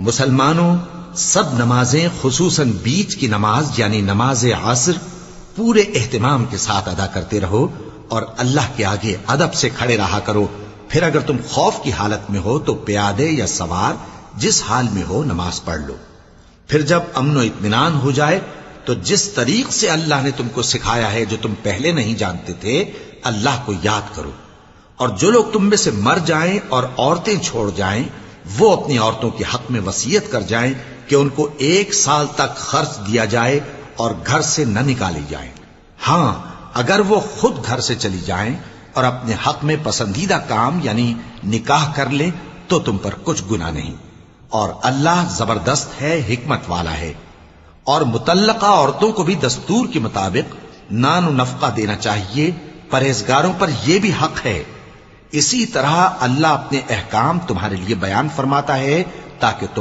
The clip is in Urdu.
مسلمانوں، سب نمازیں خصوصاً بیچ کی نماز یعنی نماز عصر پورے اہتمام کے ساتھ ادا کرتے رہو اور اللہ کے آگے ادب سے کھڑے رہا کرو. پھر اگر تم خوف کی حالت میں ہو تو پیادے یا سوار جس حال میں ہو نماز پڑھ لو. پھر جب امن و اطمینان ہو جائے تو جس طریق سے اللہ نے تم کو سکھایا ہے جو تم پہلے نہیں جانتے تھے اللہ کو یاد کرو. اور جو لوگ تم میں سے مر جائیں اور عورتیں چھوڑ جائیں وہ اپنی عورتوں کے حق میں وصیت کر جائیں کہ ان کو 1 سال تک خرچ دیا جائے اور گھر سے نہ نکالی جائیں. ہاں اگر وہ خود گھر سے چلی جائیں اور اپنے حق میں پسندیدہ کام یعنی نکاح کر لیں تو تم پر کچھ گناہ نہیں. اور اللہ زبردست ہے، حکمت والا ہے. اور مطلقہ عورتوں کو بھی دستور کے مطابق نان و نفقہ دینا چاہیے. پرہیزگاروں پر یہ بھی حق ہے. اسی طرح اللہ اپنے احکام تمہارے لیے بیان فرماتا ہے تاکہ تم